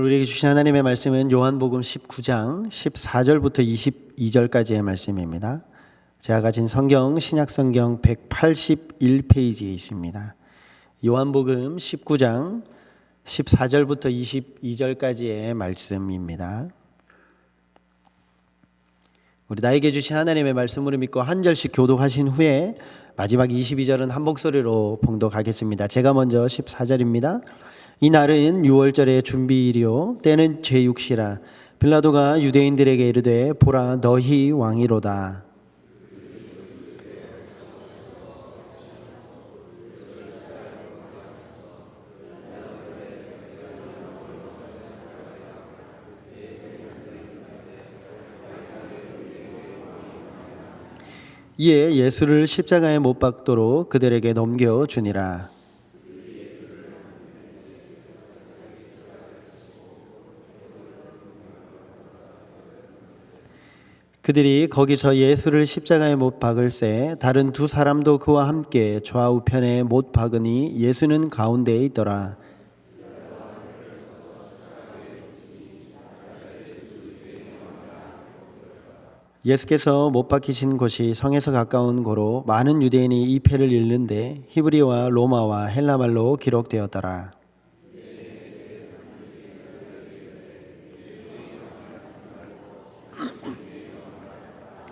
우리에게 주신 하나님의 말씀은 요한복음 19장 14절부터 22절까지의 말씀입니다. 제가 가진 성경 신약성경 181페이지에 있습니다. 요한복음 19장 14절부터 22절까지의 말씀입니다. 우리 나에게 주신 하나님의 말씀으로 믿고 한 절씩 교독하신 후에 마지막 22절은 한 목소리로 봉독하겠습니다. 제가 먼저 14절입니다. 이날은 6월절의 준비일이요 때는 제6시라. 빌라도가 유대인들에게 이르되 보라 너희 왕이로다. 이에 예수를 십자가에 못 박도록 그들에게 넘겨주니라. 그들이 거기서 예수를 십자가에 못 박을새 다른 두 사람도 그와 함께 좌우편에 못 박으니 예수는 가운데에 있더라. 예수께서 못 박히신 곳이 성에서 가까운 고로 많은 유대인이 이 패를 읽는데 히브리와 로마와 헬라말로 기록되었더라.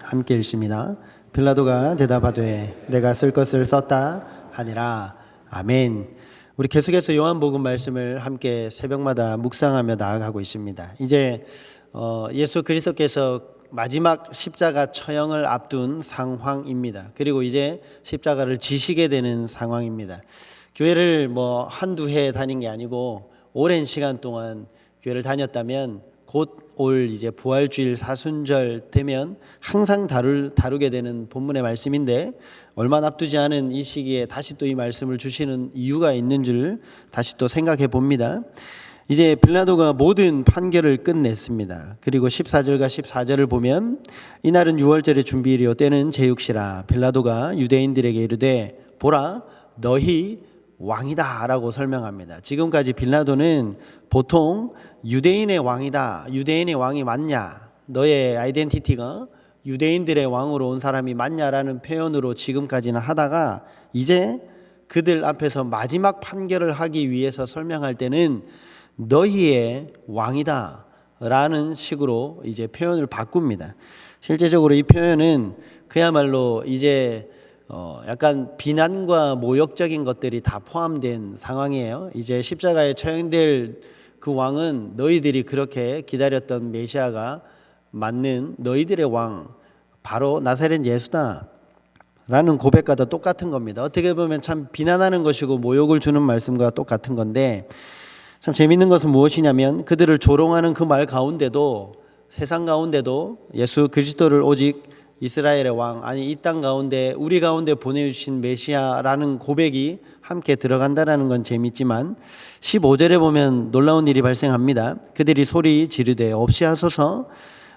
함께 읽습니다. 빌라도가 대답하되 내가 쓸 것을 썼다 하니라. 아멘. 우리 계속해서 요한복음 말씀을 함께 새벽마다 묵상하며 나아가고 있습니다. 이제 예수 그리스도께서 마지막 십자가 처형을 앞둔 상황입니다. 그리고 이제 십자가를 지시게 되는 상황입니다. 교회를 한두 해 다닌 게 아니고 오랜 시간 동안 교회를 다녔다면 곧 올 이제 부활주일 사순절 되면 항상 다루게 되는 본문의 말씀인데 얼마 앞두지 않은 이 시기에 다시 또 이 말씀을 주시는 이유가 있는 줄 다시 또 생각해 봅니다. 이제 빌라도가 모든 판결을 끝냈습니다. 그리고 14절과 14절을 보면 이날은 6월절의 준비일이요 때는 제6시라. 빌라도가 유대인들에게 이르되 보라 너희 왕이다 라고 설명합니다. 지금까지 빌라도는 보통 유대인의 왕이다, 유대인의 왕이 맞냐, 너의 아이덴티티가 유대인들의 왕으로 온 사람이 맞냐라는 표현으로 지금까지는 하다가 이제 그들 앞에서 마지막 판결을 하기 위해서 설명할 때는 너희의 왕이다 라는 식으로 이제 표현을 바꿉니다. 실제적으로 이 표현은 그야말로 이제 약간 비난과 모욕적인 것들이 다 포함된 상황이에요. 이제 십자가에 처형될 그 왕은 너희들이 그렇게 기다렸던 메시아가 맞는 너희들의 왕 바로 나사렛 예수다 라는 고백과도 똑같은 겁니다. 어떻게 보면 참 비난하는 것이고 모욕을 주는 말씀과 똑같은 건데 참 재미있는 것은 무엇이냐면 그들을 조롱하는 그 말 가운데도 세상 가운데도 예수 그리스도를 오직 이스라엘의 왕, 아니 이 땅 가운데 우리 가운데 보내주신 메시아라는 고백이 함께 들어간다는 건 재밌지만 15절에 보면 놀라운 일이 발생합니다. 그들이 소리 지르되 없이 하소서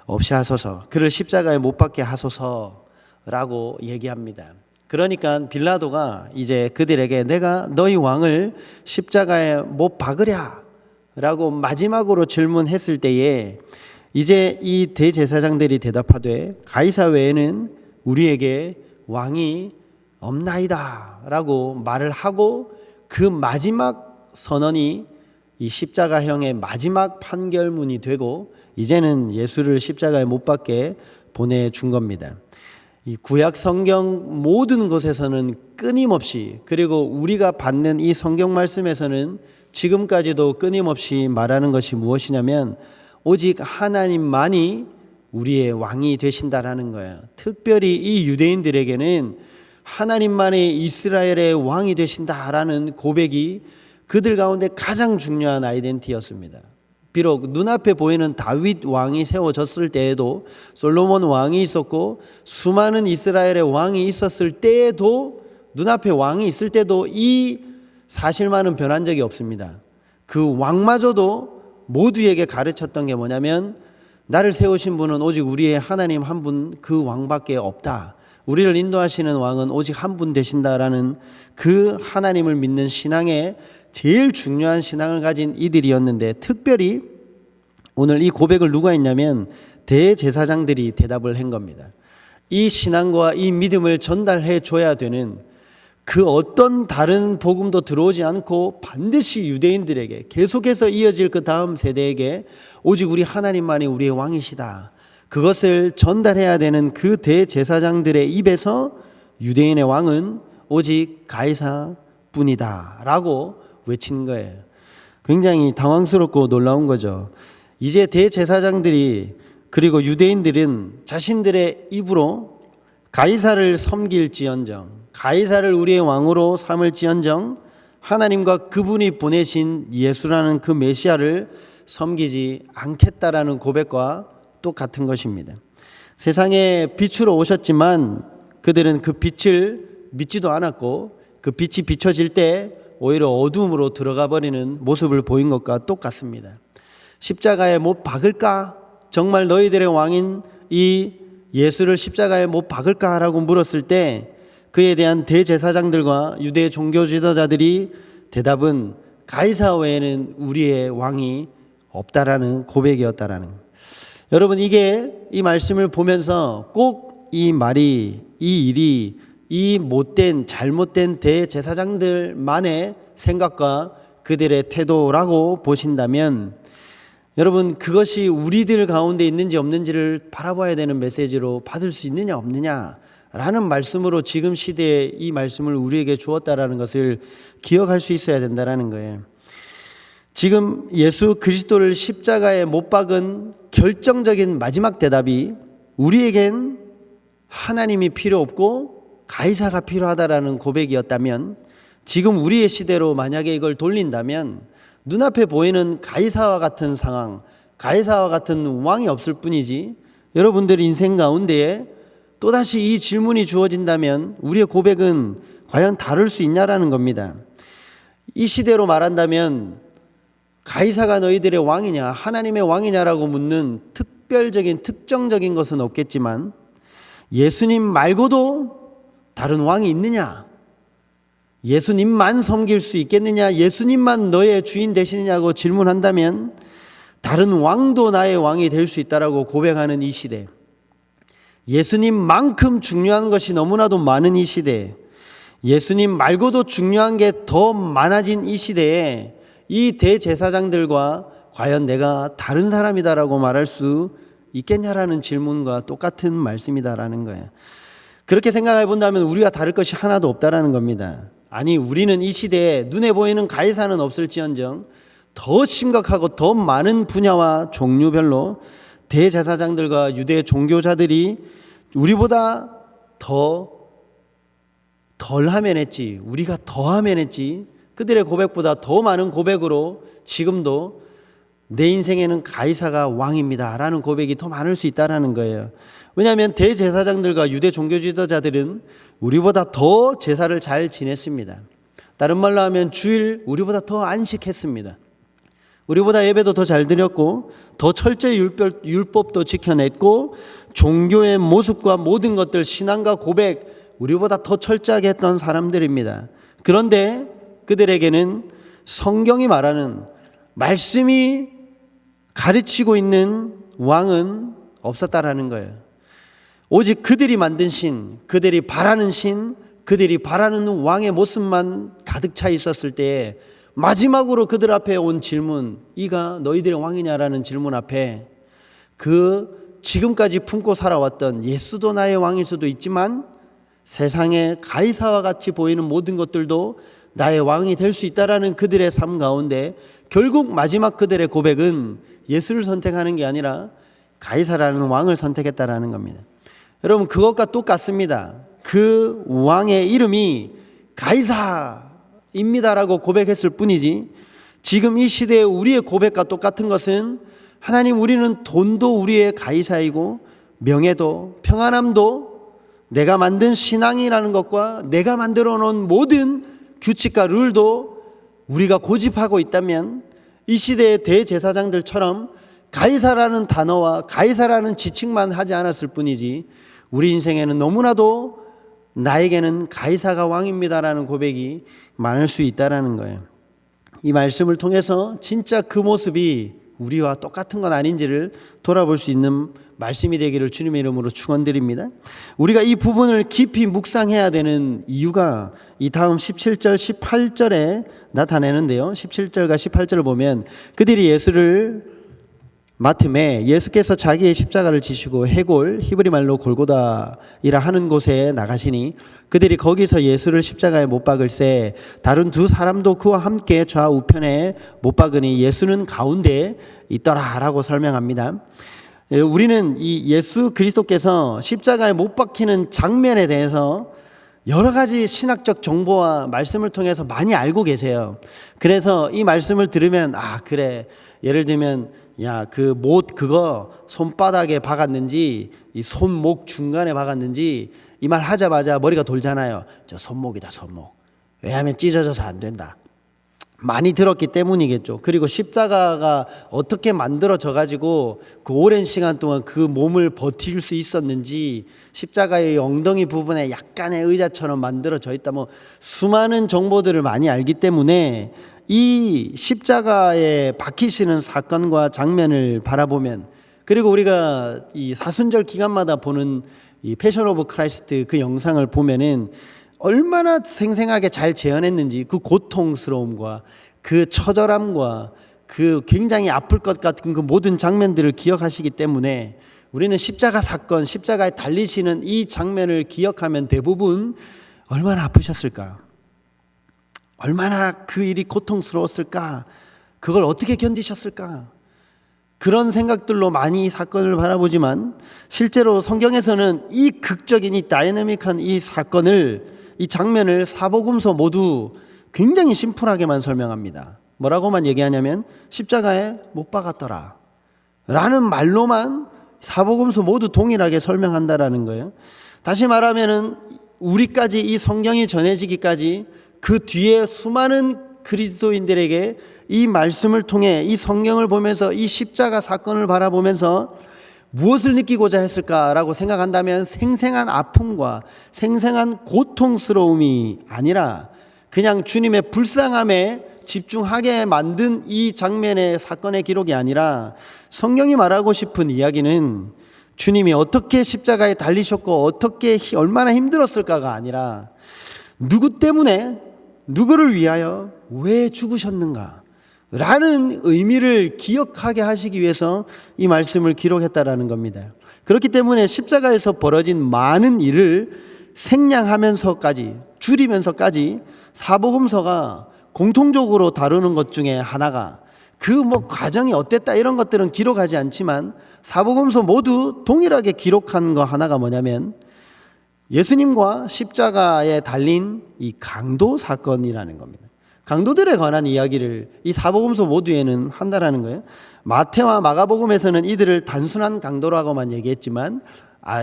없이 하소서 그를 십자가에 못 박게 하소서라고 얘기합니다. 그러니까 빌라도가 이제 그들에게 내가 너희 왕을 십자가에 못 박으랴 라고 마지막으로 질문했을 때에 이제 이 대제사장들이 대답하되 가이사 외에는 우리에게 왕이 없나이다 라고 말을 하고 그 마지막 선언이 이 십자가형의 마지막 판결문이 되고 이제는 예수를 십자가에 못 박게 보내준 겁니다. 이 구약 성경 모든 곳에서는 끊임없이 그리고 우리가 받는 이 성경 말씀에서는 지금까지도 끊임없이 말하는 것이 무엇이냐면 오직 하나님만이 우리의 왕이 되신다라는 거예요. 특별히 이 유대인들에게는 하나님만이 이스라엘의 왕이 되신다라는 고백이 그들 가운데 가장 중요한 아이덴티티였습니다. 비록 눈앞에 보이는 다윗 왕이 세워졌을 때에도 솔로몬 왕이 있었고 수많은 이스라엘의 왕이 있었을 때에도 눈앞에 왕이 있을 때도 이 사실만은 변한 적이 없습니다. 그 왕마저도 모두에게 가르쳤던 게 뭐냐면 나를 세우신 분은 오직 우리의 하나님 한 분 그 왕밖에 없다. 우리를 인도하시는 왕은 오직 한 분 되신다라는 그 하나님을 믿는 신앙의 제일 중요한 신앙을 가진 이들이었는데 특별히 오늘 이 고백을 누가 했냐면 대제사장들이 대답을 한 겁니다. 이 신앙과 이 믿음을 전달해 줘야 되는 그 어떤 다른 복음도 들어오지 않고 반드시 유대인들에게 계속해서 이어질 그 다음 세대에게 오직 우리 하나님만이 우리의 왕이시다. 그것을 전달해야 되는 그 대제사장들의 입에서 유대인의 왕은 오직 가이사뿐이다 라고 외친 거예요. 굉장히 당황스럽고 놀라운 거죠. 이제 대제사장들이 그리고 유대인들은 자신들의 입으로 가이사를 섬길지언정, 가이사를 우리의 왕으로 삼을지언정 하나님과 그분이 보내신 예수라는 그 메시아를 섬기지 않겠다라는 고백과 똑같은 것입니다. 세상에 빛으로 오셨지만 그들은 그 빛을 믿지도 않았고 그 빛이 비춰질 때 오히려 어둠으로 들어가 버리는 모습을 보인 것과 똑같습니다. 십자가에 못 박을까? 정말 너희들의 왕인 이 예수를 십자가에 못 박을까? 라고 물었을 때 그에 대한 대제사장들과 유대 종교 지도자들이 대답은 가이사 외에는 우리의 왕이 없다라는 고백이었다라는 거예요. 여러분, 이게 이 말씀을 보면서 꼭 이 말이, 이 일이 이 못된 잘못된 대제사장들만의 생각과 그들의 태도라고 보신다면 여러분, 그것이 우리들 가운데 있는지 없는지를 바라봐야 되는 메시지로 받을 수 있느냐 없느냐라는 말씀으로 지금 시대에 이 말씀을 우리에게 주었다라는 것을 기억할 수 있어야 된다라는 거예요. 지금 예수 그리스도를 십자가에 못 박은 결정적인 마지막 대답이 우리에겐 하나님이 필요 없고 가이사가 필요하다라는 고백이었다면 지금 우리의 시대로 만약에 이걸 돌린다면 눈앞에 보이는 가이사와 같은 상황, 가이사와 같은 왕이 없을 뿐이지 여러분들 인생 가운데에 또다시 이 질문이 주어진다면 우리의 고백은 과연 다를 수 있냐라는 겁니다. 이 시대로 말한다면 가이사가 너희들의 왕이냐 하나님의 왕이냐라고 묻는 특별적인 특정적인 것은 없겠지만 예수님 말고도 다른 왕이 있느냐? 예수님만 섬길 수 있겠느냐? 예수님만 너의 주인 되시느냐고 질문한다면 다른 왕도 나의 왕이 될 수 있다라고 고백하는 이 시대, 예수님만큼 중요한 것이 너무나도 많은 이 시대, 예수님 말고도 중요한 게 더 많아진 이 시대에 이 대제사장들과 과연 내가 다른 사람이다라고 말할 수 있겠냐라는 질문과 똑같은 말씀이다라는 거예요. 그렇게 생각해 본다면 우리와 다를 것이 하나도 없다라는 겁니다. 아니, 우리는 이 시대에 눈에 보이는 가이사는 없을지언정 더 심각하고 더 많은 분야와 종류별로 대제사장들과 유대 종교자들이 우리보다 덜 하면 했지, 우리가 더 하면 했지, 그들의 고백보다 더 많은 고백으로 지금도 내 인생에는 가이사가 왕입니다 라는 고백이 더 많을 수 있다는 거예요. 왜냐하면 대제사장들과 유대 종교 지도자들은 우리보다 더 제사를 잘 지냈습니다. 다른 말로 하면 주일 우리보다 더 안식했습니다. 우리보다 예배도 더 잘 드렸고 더 철저히 율법도 지켜냈고 종교의 모습과 모든 것들, 신앙과 고백 우리보다 더 철저하게 했던 사람들입니다. 그런데 그들에게는 성경이 말하는 말씀이 가르치고 있는 왕은 없었다라는 거예요. 오직 그들이 만든 신, 그들이 바라는 신, 그들이 바라는 왕의 모습만 가득 차 있었을 때에 마지막으로 그들 앞에 온 질문, 이가 너희들의 왕이냐라는 질문 앞에 그 지금까지 품고 살아왔던 예수도 나의 왕일 수도 있지만 세상에 가이사와 같이 보이는 모든 것들도 나의 왕이 될 수 있다라는 그들의 삶 가운데 결국 마지막 그들의 고백은 예수를 선택하는 게 아니라 가이사라는 왕을 선택했다라는 겁니다. 여러분, 그것과 똑같습니다. 그 왕의 이름이 가이사입니다라고 고백했을 뿐이지 지금 이 시대에 우리의 고백과 똑같은 것은 하나님, 우리는 돈도 우리의 가이사이고 명예도 평안함도 내가 만든 신앙이라는 것과 내가 만들어 놓은 모든 규칙과 룰도 우리가 고집하고 있다면 이 시대의 대제사장들처럼 가이사라는 단어와 가이사라는 지칭만 하지 않았을 뿐이지 우리 인생에는 너무나도 나에게는 가이사가 왕입니다라는 고백이 많을 수 있다라는 거예요. 이 말씀을 통해서 진짜 그 모습이 우리와 똑같은 건 아닌지를 돌아볼 수 있는 말씀이 되기를 주님의 이름으로 축원드립니다. 우리가 이 부분을 깊이 묵상해야 되는 이유가 이 다음 17절 18절에 나타내는데요. 17절과 18절을 보면 그들이 예수를 맡음에 예수께서 자기의 십자가를 지시고 해골 히브리 말로 골고다이라 하는 곳에 나가시니 그들이 거기서 예수를 십자가에 못 박을새 다른 두 사람도 그와 함께 좌우편에 못 박으니 예수는 가운데에 있더라라고 설명합니다. 우리는 이 예수 그리스도께서 십자가에 못 박히는 장면에 대해서 여러 가지 신학적 정보와 말씀을 통해서 많이 알고 계세요. 그래서 이 말씀을 들으면 그래, 예를 들면 그 못 그거 손바닥에 박았는지 이 손목 중간에 박았는지 이 말 하자마자 머리가 돌잖아요. 저 손목이다, 손목. 왜냐하면 찢어져서 안 된다. 많이 들었기 때문이겠죠. 그리고 십자가가 어떻게 만들어져 가지고 그 오랜 시간 동안 그 몸을 버틸 수 있었는지, 십자가의 엉덩이 부분에 약간의 의자처럼 만들어져 있다, 수많은 정보들을 많이 알기 때문에 이 십자가에 박히시는 사건과 장면을 바라보면, 그리고 우리가 이 사순절 기간마다 보는 이 패션 오브 크라이스트 그 영상을 보면은 얼마나 생생하게 잘 재현했는지, 그 고통스러움과 그 처절함과 그 굉장히 아플 것 같은 그 모든 장면들을 기억하시기 때문에 우리는 십자가 사건, 십자가에 달리시는 이 장면을 기억하면 대부분 얼마나 아프셨을까, 얼마나 그 일이 고통스러웠을까, 그걸 어떻게 견디셨을까, 그런 생각들로 많이 이 사건을 바라보지만 실제로 성경에서는 이 극적인 이 다이내믹한 이 사건을, 이 장면을 사복음서 모두 굉장히 심플하게만 설명합니다. 뭐라고만 얘기하냐면 십자가에 못 박았더라 라는 말로만 사복음서 모두 동일하게 설명한다라는 거예요. 다시 말하면은 우리까지 이 성경이 전해지기까지 그 뒤에 수많은 그리스도인들에게 이 말씀을 통해 이 성경을 보면서 이 십자가 사건을 바라보면서 무엇을 느끼고자 했을까라고 생각한다면 생생한 아픔과 생생한 고통스러움이 아니라 그냥 주님의 불쌍함에 집중하게 만든 이 장면의 사건의 기록이 아니라 성경이 말하고 싶은 이야기는 주님이 어떻게 십자가에 달리셨고 어떻게 얼마나 힘들었을까가 아니라 누구 때문에, 누구를 위하여 왜 죽으셨는가 라는 의미를 기억하게 하시기 위해서 이 말씀을 기록했다라는 겁니다. 그렇기 때문에 십자가에서 벌어진 많은 일을 생략하면서까지, 줄이면서까지 사복음서가 공통적으로 다루는 것 중에 하나가, 그 과정이 어땠다 이런 것들은 기록하지 않지만 사복음서 모두 동일하게 기록한 거 하나가 뭐냐면 예수님과 십자가에 달린 이 강도 사건이라는 겁니다. 강도들에 관한 이야기를 이 사복음서 모두에는 한다라는 거예요. 마태와 마가복음에서는 이들을 단순한 강도라고만 얘기했지만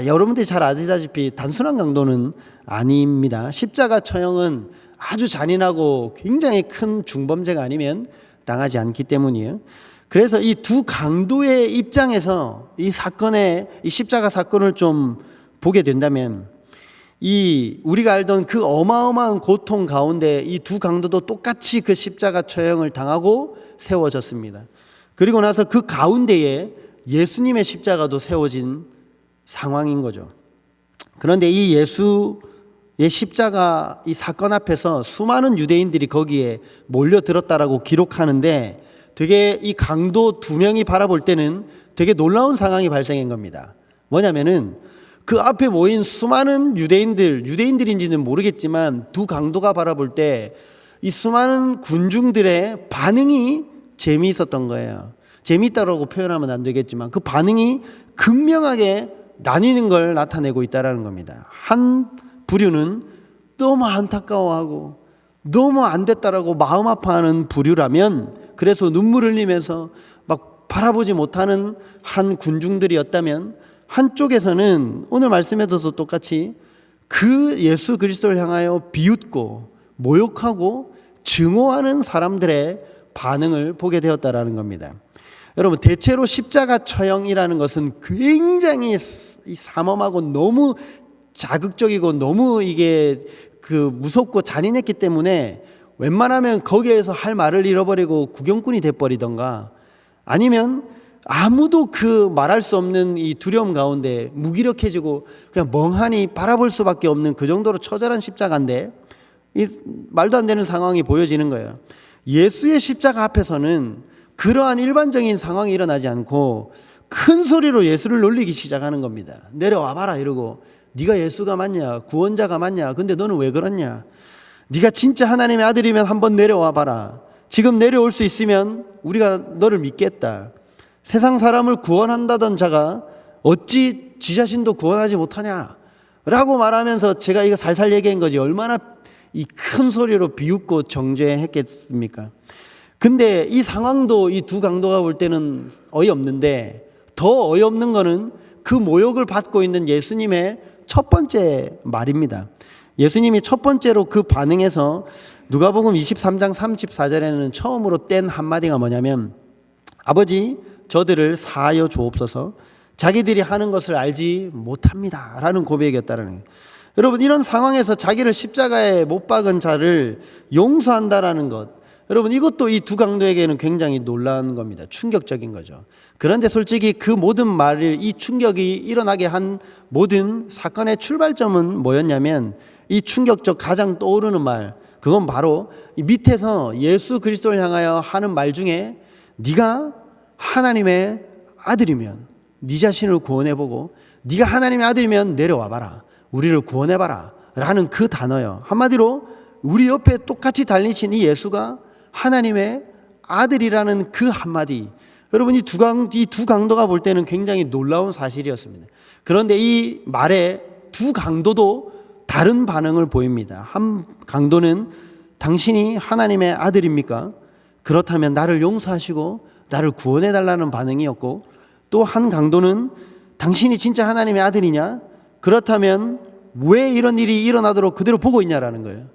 여러분들이 잘 아시다시피 단순한 강도는 아닙니다. 십자가 처형은 아주 잔인하고 굉장히 큰 중범죄가 아니면 당하지 않기 때문이에요. 그래서 이 두 강도의 입장에서 이 사건의, 이 십자가 사건을 좀 보게 된다면 이 우리가 알던 그 어마어마한 고통 가운데 이 두 강도도 똑같이 그 십자가 처형을 당하고 세워졌습니다. 그리고 나서 그 가운데에 예수님의 십자가도 세워진 상황인 거죠. 그런데 이 예수의 십자가 이 사건 앞에서 수많은 유대인들이 거기에 몰려들었다라고 기록하는데 되게 이 강도 두 명이 바라볼 때는 되게 놀라운 상황이 발생한 겁니다. 뭐냐면은 그 앞에 모인 수많은 유대인들인지는 모르겠지만 두 강도가 바라볼 때 이 수많은 군중들의 반응이 재미있었던 거예요. 재미있다라고 표현하면 안 되겠지만 그 반응이 극명하게 나뉘는 걸 나타내고 있다는 겁니다. 한 부류는 너무 안타까워하고 너무 안 됐다라고 마음 아파하는 부류라면, 그래서 눈물 흘리면서 막 바라보지 못하는 한 군중들이었다면, 한쪽에서는 오늘 말씀에서도 똑같이 그 예수 그리스도를 향하여 비웃고 모욕하고 증오하는 사람들의 반응을 보게 되었다라는 겁니다. 여러분, 대체로 십자가 처형이라는 것은 굉장히 삼엄하고 너무 자극적이고 너무 이게 무섭고 잔인했기 때문에 웬만하면 거기에서 할 말을 잃어버리고 구경꾼이 돼버리던가 아니면 아무도 그 말할 수 없는 이 두려움 가운데 무기력해지고 그냥 멍하니 바라볼 수밖에 없는 그 정도로 처절한 십자가인데 이 말도 안 되는 상황이 보여지는 거예요. 예수의 십자가 앞에서는 그러한 일반적인 상황이 일어나지 않고 큰 소리로 예수를 놀리기 시작하는 겁니다. 내려와 봐라 이러고, 네가 예수가 맞냐, 구원자가 맞냐, 근데 너는 왜 그러냐, 네가 진짜 하나님의 아들이면 한번 내려와 봐라, 지금 내려올 수 있으면 우리가 너를 믿겠다. 세상 사람을 구원한다던 자가 어찌 지 자신도 구원하지 못하냐 라고 말하면서 제가 이거 살살 얘기한 거지 얼마나 이 큰 소리로 비웃고 정죄했겠습니까? 근데 이 상황도 이 두 강도가 볼 때는 어이없는데, 더 어이없는 거는 그 모욕을 받고 있는 예수님의 첫 번째 말입니다. 예수님이 첫 번째로 그 반응에서 누가복음 23장 34절에는 처음으로 뗀 한마디가 뭐냐면, 아버지 저들을 사하여 주옵소서, 자기들이 하는 것을 알지 못합니다 라는 고백이었다는 거예요. 여러분, 이런 상황에서 자기를 십자가에 못 박은 자를 용서한다라는 것, 여러분 이것도 이 두 강도에게는 굉장히 놀라운 겁니다. 충격적인 거죠. 그런데 솔직히 그 모든 말을, 이 충격이 일어나게 한 모든 사건의 출발점은 뭐였냐면, 이 충격적 가장 떠오르는 말, 그건 바로 이 밑에서 예수 그리스도를 향하여 하는 말 중에 네가 하나님의 아들이면 네 자신을 구원해보고, 네가 하나님의 아들이면 내려와 봐라, 우리를 구원해봐라 라는 그 단어요. 한마디로 우리 옆에 똑같이 달리신 이 예수가 하나님의 아들이라는 그 한마디, 여러분 이 두 강도가 볼 때는 굉장히 놀라운 사실이었습니다. 그런데 이 말에 두 강도도 다른 반응을 보입니다. 한 강도는 당신이 하나님의 아들입니까? 그렇다면 나를 용서하시고 나를 구원해달라는 반응이었고, 또 한 강도는 당신이 진짜 하나님의 아들이냐? 그렇다면 왜 이런 일이 일어나도록 그대로 보고 있냐라는 거예요.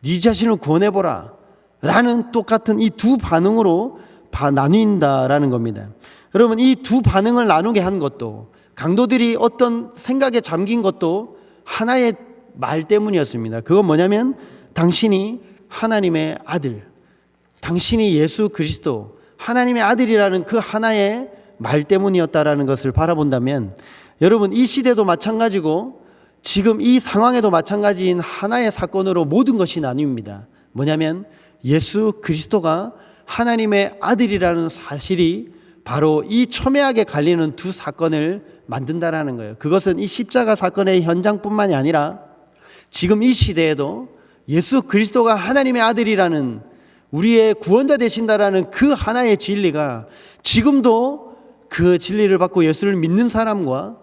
네 자신을 구원해보라 라는 똑같은 이 두 반응으로 나뉜다라는 겁니다. 여러분, 이 두 반응을 나누게 한 것도, 강도들이 어떤 생각에 잠긴 것도 하나의 말 때문이었습니다. 그건 뭐냐면, 당신이 하나님의 아들, 당신이 예수 그리스도 하나님의 아들이라는 그 하나의 말 때문이었다라는 것을 바라본다면, 여러분 이 시대도 마찬가지고 지금 이 상황에도 마찬가지인 하나의 사건으로 모든 것이 나뉩니다. 뭐냐면 예수 그리스도가 하나님의 아들이라는 사실이 바로 이 첨예하게 갈리는 두 사건을 만든다라는 거예요. 그것은 이 십자가 사건의 현장뿐만이 아니라 지금 이 시대에도 예수 그리스도가 하나님의 아들이라는, 우리의 구원자 되신다라는 그 하나의 진리가 지금도 그 진리를 받고 예수를 믿는 사람과,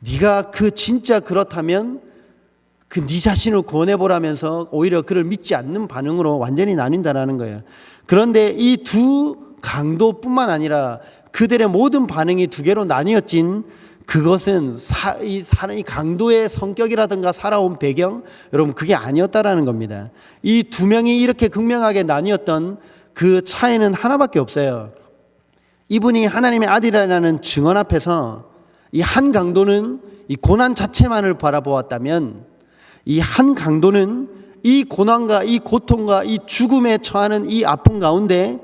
네가 그 진짜 그렇다면 그 네 자신을 구원해보라면서 오히려 그를 믿지 않는 반응으로 완전히 나뉜다라는 거예요. 그런데 이 두 강도뿐만 아니라 그들의 모든 반응이 두 개로 나뉘어진 그것은 이 강도의 성격이라든가 살아온 배경, 여러분 그게 아니었다라는 겁니다. 이 두 명이 이렇게 극명하게 나뉘었던 그 차이는 하나밖에 없어요. 이분이 하나님의 아들이라는 증언 앞에서 이 한 강도는 이 고난 자체만을 바라보았다면, 이 한 강도는 이 고난과 이 고통과 이 죽음에 처하는 이 아픔 가운데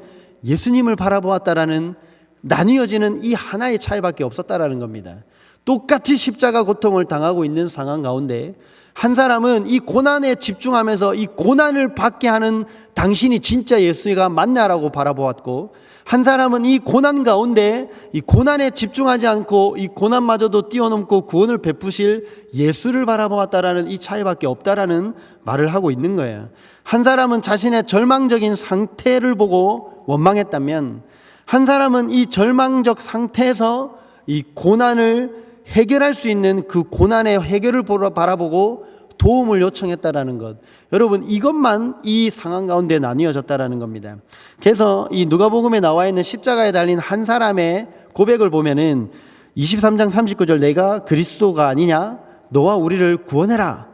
예수님을 바라보았다라는 나뉘어지는 이 하나의 차이밖에 없었다라는 겁니다. 똑같이 십자가 고통을 당하고 있는 상황 가운데 한 사람은 이 고난에 집중하면서 이 고난을 받게 하는 당신이 진짜 예수가 맞냐라고 바라보았고, 한 사람은 이 고난 가운데 이 고난에 집중하지 않고 이 고난마저도 뛰어넘고 구원을 베푸실 예수를 바라보았다라는 이 차이밖에 없다라는 말을 하고 있는 거예요. 한 사람은 자신의 절망적인 상태를 보고 원망했다면, 한 사람은 이 절망적 상태에서 이 고난을 해결할 수 있는 그 고난의 해결을 바라보고 도움을 요청했다라는 것, 여러분 이것만 이 상황 가운데 나뉘어졌다라는 겁니다. 그래서 이 누가복음에 나와 있는 십자가에 달린 한 사람의 고백을 보면은 23장 39절, 내가 그리스도가 아니냐, 너와 우리를 구원해라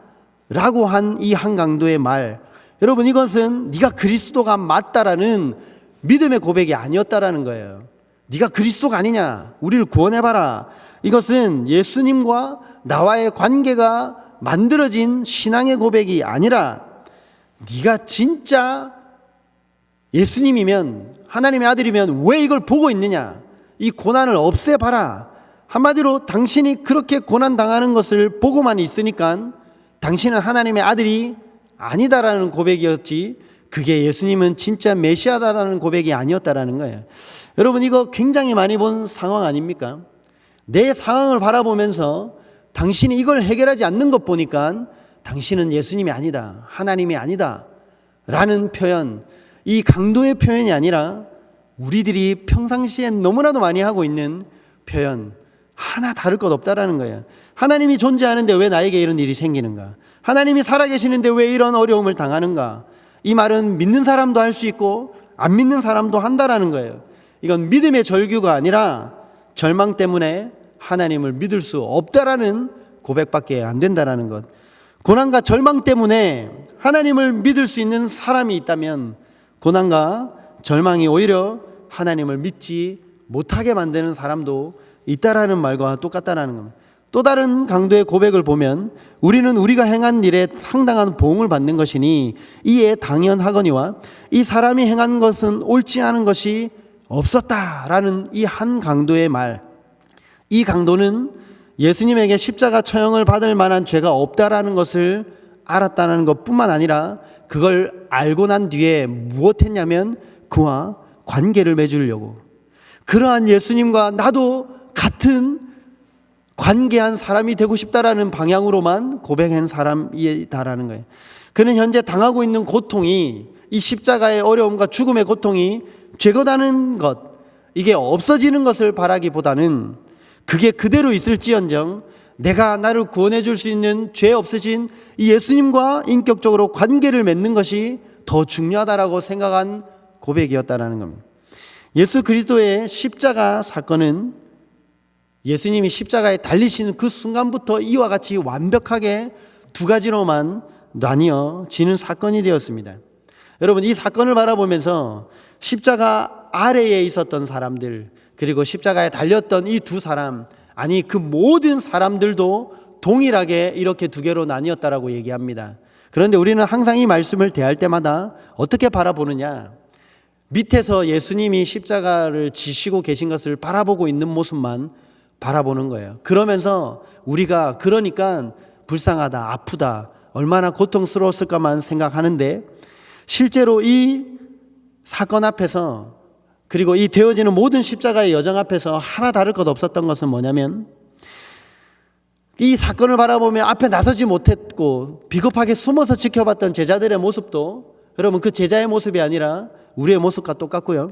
라고 한 이 한 강도의 말, 여러분 이것은 네가 그리스도가 맞다라는 믿음의 고백이 아니었다라는 거예요. 네가 그리스도가 아니냐, 우리를 구원해봐라, 이것은 예수님과 나와의 관계가 만들어진 신앙의 고백이 아니라, 네가 진짜 예수님이면, 하나님의 아들이면 왜 이걸 보고 있느냐? 이 고난을 없애봐라. 한마디로 당신이 그렇게 고난당하는 것을 보고만 있으니까 당신은 하나님의 아들이 아니다라는 고백이었지, 그게 예수님은 진짜 메시아다라는 고백이 아니었다라는 거예요. 여러분, 이거 굉장히 많이 본 상황 아닙니까? 내 상황을 바라보면서 당신이 이걸 해결하지 않는 것 보니까 당신은 예수님이 아니다, 하나님이 아니다 라는 표현, 이 강도의 표현이 아니라 우리들이 평상시에 너무나도 많이 하고 있는 표현, 하나 다를 것 없다라는 거예요. 하나님이 존재하는데 왜 나에게 이런 일이 생기는가? 하나님이 살아계시는데 왜 이런 어려움을 당하는가? 이 말은 믿는 사람도 할 수 있고 안 믿는 사람도 한다라는 거예요. 이건 믿음의 절규가 아니라 절망 때문에 하나님을 믿을 수 없다라는 고백밖에 안 된다라는 것. 고난과 절망 때문에 하나님을 믿을 수 있는 사람이 있다면 고난과 절망이 오히려 하나님을 믿지 못하게 만드는 사람도 있다라는 말과 똑같다라는 겁니다. 또 다른 강도의 고백을 보면 우리는 우리가 행한 일에 상당한 보응을 받는 것이니 이에 당연하거니와 이 사람이 행한 것은 옳지 않은 것이 없었다라는 이 한 강도의 말, 이 강도는 예수님에게 십자가 처형을 받을 만한 죄가 없다라는 것을 알았다는 것뿐만 아니라 그걸 알고 난 뒤에 무엇했냐면 그와 관계를 맺으려고, 그러한 예수님과 나도 같은 관계한 사람이 되고 싶다라는 방향으로만 고백한 사람이다라는 거예요. 그는 현재 당하고 있는 고통이, 이 십자가의 어려움과 죽음의 고통이 죄거다는 것, 이게 없어지는 것을 바라기보다는 그게 그대로 있을지언정 내가 나를 구원해 줄 수 있는 죄 없으신 이 예수님과 인격적으로 관계를 맺는 것이 더 중요하다라고 생각한 고백이었다라는 겁니다. 예수 그리스도의 십자가 사건은 예수님이 십자가에 달리시는 그 순간부터 이와 같이 완벽하게 두 가지로만 나뉘어지는 사건이 되었습니다. 여러분, 이 사건을 바라보면서 십자가 아래에 있었던 사람들, 그리고 십자가에 달렸던 이 두 사람, 아니 그 모든 사람들도 동일하게 이렇게 두 개로 나뉘었다라고 얘기합니다. 그런데 우리는 항상 이 말씀을 대할 때마다 어떻게 바라보느냐, 밑에서 예수님이 십자가를 지시고 계신 것을 바라보고 있는 모습만 바라보는 거예요. 그러면서 우리가 그러니까 불쌍하다, 아프다, 얼마나 고통스러웠을까만 생각하는데, 실제로 이 사건 앞에서, 그리고 이 되어지는 모든 십자가의 여정 앞에서 하나 다를 것 없었던 것은 뭐냐면, 이 사건을 바라보며 앞에 나서지 못했고 비겁하게 숨어서 지켜봤던 제자들의 모습도 여러분 그 제자의 모습이 아니라 우리의 모습과 똑같고요,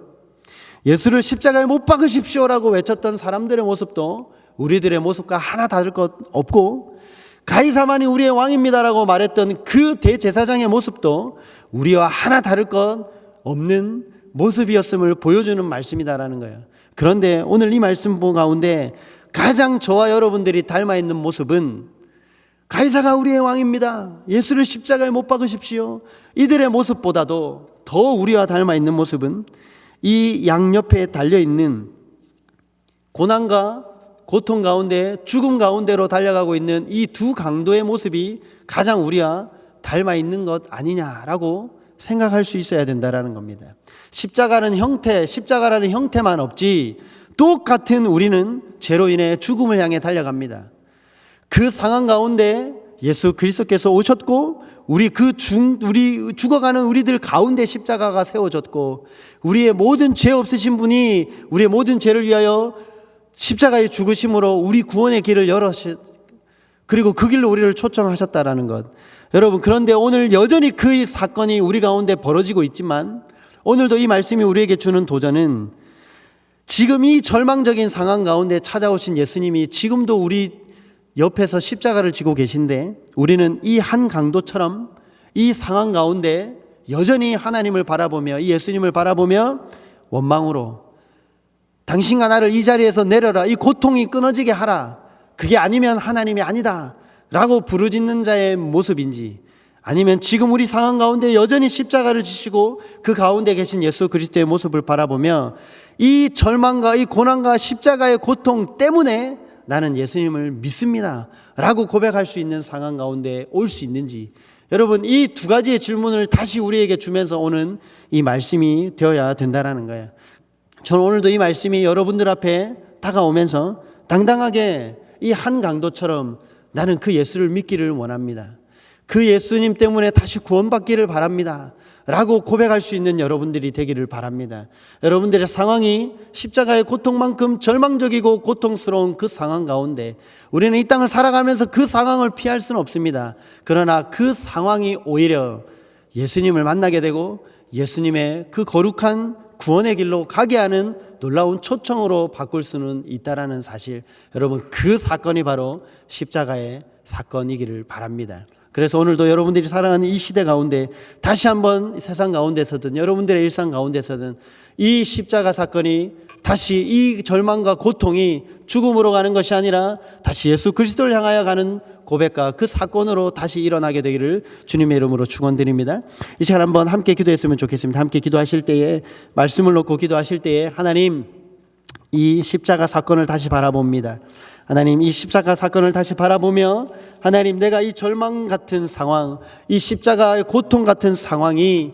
예수를 십자가에 못 박으십시오라고 외쳤던 사람들의 모습도 우리들의 모습과 하나 다를 것 없고, 가이사만이 우리의 왕입니다라고 말했던 그 대제사장의 모습도 우리와 하나 다를 것 없는 모습이었음을 보여주는 말씀이다라는 거예요. 그런데 오늘 이 말씀 가운데 가장 저와 여러분들이 닮아 있는 모습은 가이사가 우리의 왕입니다, 예수를 십자가에 못 박으십시오, 이들의 모습보다도 더 우리와 닮아 있는 모습은 이 양옆에 달려있는 고난과 고통 가운데 죽음 가운데로 달려가고 있는 이 두 강도의 모습이 가장 우리와 닮아 있는 것 아니냐라고 생각할 수 있어야 된다라는 겁니다. 십자가라는 형태만 없지 똑같은 우리는 죄로 인해 죽음을 향해 달려갑니다. 그 상황 가운데 예수 그리스도께서 오셨고 우리 죽어가는 우리들 가운데 십자가가 세워졌고, 우리의 모든 죄 없으신 분이 우리의 모든 죄를 위하여 십자가에 죽으심으로 우리 구원의 길을 그리고 그 길로 우리를 초청하셨다라는 것. 여러분, 그런데 오늘 여전히 그 사건이 우리 가운데 벌어지고 있지만 오늘도 이 말씀이 우리에게 주는 도전은, 지금 이 절망적인 상황 가운데 찾아오신 예수님이 지금도 우리 옆에서 십자가를 지고 계신데 우리는 이 한 강도처럼 이 상황 가운데 여전히 하나님을 바라보며 이 예수님을 바라보며 원망으로 당신과 나를 이 자리에서 내려라, 이 고통이 끊어지게 하라, 그게 아니면 하나님이 아니다 라고 부르짖는 자의 모습인지, 아니면 지금 우리 상황 가운데 여전히 십자가를 지시고 그 가운데 계신 예수 그리스도의 모습을 바라보며 이 절망과 이 고난과 십자가의 고통 때문에 나는 예수님을 믿습니다 라고 고백할 수 있는 상황 가운데 올 수 있는지, 여러분, 이 두 가지의 질문을 다시 우리에게 주면서 오는 이 말씀이 되어야 된다라는 거예요. 저는 오늘도 이 말씀이 여러분들 앞에 다가오면서 당당하게 이 한 강도처럼 나는 그 예수를 믿기를 원합니다. 그 예수님 때문에 다시 구원받기를 바랍니다 라고 고백할 수 있는 여러분들이 되기를 바랍니다. 여러분들의 상황이 십자가의 고통만큼 절망적이고 고통스러운 그 상황 가운데 우리는 이 땅을 살아가면서 그 상황을 피할 수는 없습니다. 그러나 그 상황이 오히려 예수님을 만나게 되고 예수님의 그 거룩한 구원의 길로 가게 하는 놀라운 초청으로 바꿀 수는 있다라는 사실, 여러분, 그 사건이 바로 십자가의 사건이기를 바랍니다. 그래서 오늘도 여러분들이 살아가는 이 시대 가운데 다시 한번 세상 가운데서든 여러분들의 일상 가운데서든 이 십자가 사건이 다시 이 절망과 고통이 죽음으로 가는 것이 아니라 다시 예수 그리스도를 향하여 가는 고백과 그 사건으로 다시 일어나게 되기를 주님의 이름으로 축원드립니다. 이 시간 한번 함께 기도했으면 좋겠습니다. 함께 기도하실 때에, 말씀을 놓고 기도하실 때에 하나님, 이 십자가 사건을 다시 바라봅니다. 하나님, 이 십자가 사건을 다시 바라보며 하나님, 내가 이 절망 같은 상황, 이 십자가의 고통 같은 상황이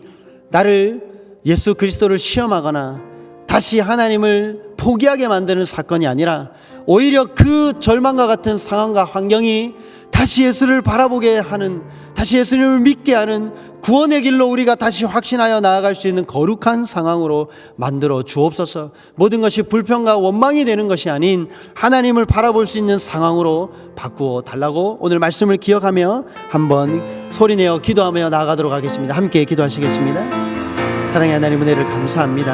나를 예수 그리스도를 시험하거나 다시 하나님을 포기하게 만드는 사건이 아니라 오히려 그 절망과 같은 상황과 환경이 다시 예수를 바라보게 하는, 다시 예수님을 믿게 하는 구원의 길로 우리가 다시 확신하여 나아갈 수 있는 거룩한 상황으로 만들어 주옵소서. 모든 것이 불평과 원망이 되는 것이 아닌 하나님을 바라볼 수 있는 상황으로 바꾸어 달라고 오늘 말씀을 기억하며 한번 소리내어 기도하며 나아가도록 하겠습니다. 함께 기도하시겠습니다. 사랑의 하나님, 은혜를 감사합니다.